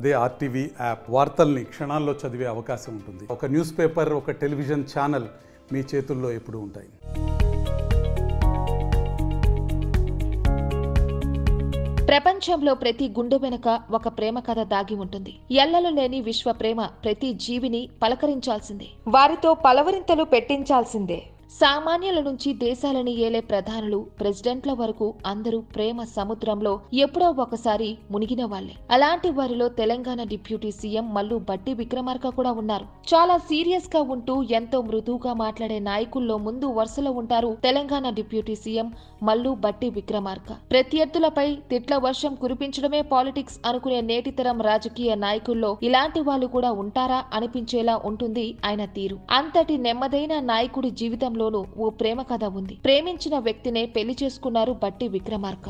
అదే RTV app వార్తల్ని క్షణాల్లో చదివే అవకాశం ఉంటుంది. ఒక న్యూస్ పేపర్, ఒక టెలివిజన్ ఛానల్ మీ చేతుల్లో ఎప్పుడూ ఉంటాయి. ప్రపంచంలో ప్రతి గుండె వెనుక ఒక ప్రేమ కథ దాగి ఉంటుంది. ఎల్లలు లేని విశ్వ ప్రేమ ప్రతి జీవిని పలకరించాల్సిందే, వారితో పలవరింతలు పెట్టించాల్సిందే. సామాన్యుల నుంచి దేశాలని ఏలే ప్రధానులు, ప్రెసిడెంట్ల వరకు అందరూ ప్రేమ సముద్రంలో ఎప్పుడో ఒకసారి మునిగిన వాళ్లే. అలాంటి వారిలో తెలంగాణ డిప్యూటీ సీఎం మల్లు బట్టి విక్రమార్క కూడా ఉన్నారు. చాలా సీరియస్ గా ఉంటూ ఎంతో మృదువుగా మాట్లాడే నాయకుల్లో ముందు వరుసలో ఉంటారు తెలంగాణ డిప్యూటీ సీఎం మల్లు బట్టి విక్రమార్క. ప్రత్యర్థులపై తిట్ల వర్షం కురిపించడమే పాలిటిక్స్ అనుకునే నేటితరం రాజకీయ నాయకుల్లో ఇలాంటి వాళ్ళు కూడా ఉంటారా అనిపించేలా ఉంటుంది ఆయన తీరు. అంతటి నెమ్మదైన నాయకుడి జీవితంలోనూ ఓ ప్రేమ కథ ఉంది. ప్రేమించిన వ్యక్తినే పెళ్లి చేసుకున్నారు బట్టి విక్రమార్క.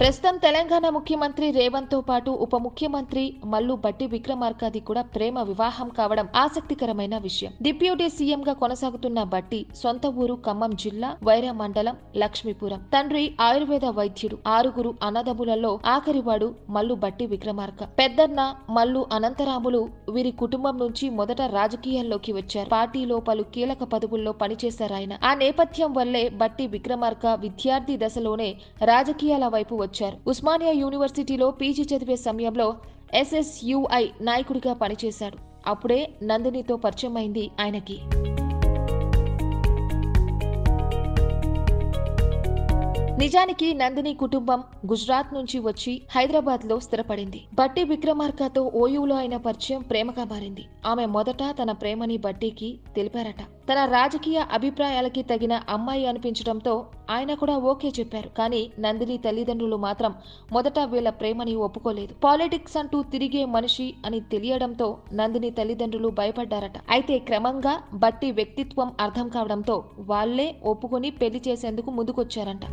ప్రస్తుతం తెలంగాణ ముఖ్యమంత్రి రేవంత్ తో పాటు ఉప ముఖ్యమంత్రి మల్లు బట్టి విక్రమార్కది కూడా ప్రేమ వివాహం కావడం ఆసక్తికరమైన విషయం. డిప్యూటీ సీఎం గా కొనసాగుతున్న బట్టి సొంత ఊరు ఖమ్మం జిల్లా వైరా మండలం లక్ష్మీపురం. తండ్రి ఆయుర్వేద వైద్యుడు. 6 అన్నదమ్ములలో ఆఖరివాడు మల్లు బట్టి విక్రమార్క. పెద్దన్న మల్లు అనంతరాములు వీరి కుటుంబం నుంచి మొదట రాజకీయాల్లోకి వచ్చారు. పార్టీలో పలు కీలక పదవుల్లో పనిచేశారు ఆయన. ఆ నేపథ్యం వల్లే బట్టి విక్రమార్క విద్యార్థి దశలోనే రాజకీయాల వైపు వచ్చారు. ఉస్మానియా యూనివర్సిటీలో పీజీ చదివే సమయంలో SSUI నాయకుడిగా పనిచేశాడు. అప్పుడే నందినితో పరిచయం అయింది ఆయనకి. నిజానికి నందిని కుటుంబం గుజరాత్ నుంచి వచ్చి హైదరాబాద్ లో స్థిరపడింది. బట్టి విక్రమార్కతో ఓయూలో అయిన పరిచయం ప్రేమగా మారింది. ఆమె మొదట తన ప్రేమని బట్టికి తెలిపారట. తన రాజకీయ అభిప్రాయాలకి తగిన అమ్మాయి అనిపించడంతో ఆయన కూడా ఓకే చెప్పారు. కానీ నందిని తల్లిదండ్రులు మాత్రం మొదట వీళ్ల ప్రేమని ఒప్పుకోలేదు. పాలిటిక్స్ అంటూ తిరిగే మనిషి అని తెలియడంతో నందిని తల్లిదండ్రులు భయపడ్డారట. అయితే క్రమంగా బట్టి వ్యక్తిత్వం అర్థం కావడంతో వాళ్లే ఒప్పుకొని పెళ్లి చేసేందుకు ముందుకొచ్చారంట.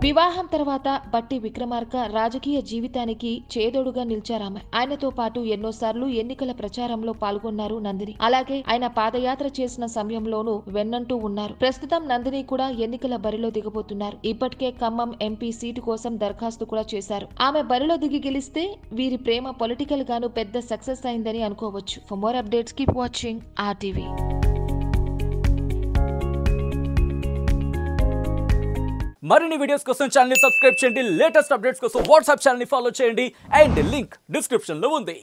వివాహం తర్వాత బట్టి విక్రమార్క రాజకీయ జీవితానికి చేదోడుగా నిలిచారామె. ఆయనతో పాటు ఎన్నోసార్లు ఎన్నికల ప్రచారంలో పాల్గొన్నారు నందిని. అలాగే ఆయన పాదయాత్ర చేసిన సమయంలోనూ వెన్నంటూ ఉన్నారు. ప్రస్తుతం నందిని కూడా ఎన్నికల బరిలో దిగబోతున్నారు. ఇప్పటికే ఖమ్మం ఎంపీ సీటు కోసం దరఖాస్తు కూడా చేశారు. ఆమె బరిలో దిగి గెలిస్తే వీరి ప్రేమ పొలిటికల్ గాను పెద్ద సక్సెస్ అయిందని అనుకోవచ్చు. For more updates keep watching RTV. మరిన్ని వీడియోస్ కోసం ఛానల్ ని సబ్స్క్రైబ్ చేయండి. లేటెస్ట్ అప్డేట్స్ కోసం వాట్సాప్ ఛానల్ ని ఫాలో చేయండి. అండ్ లింక్ డిస్క్రిప్షన్ లో ఉంది.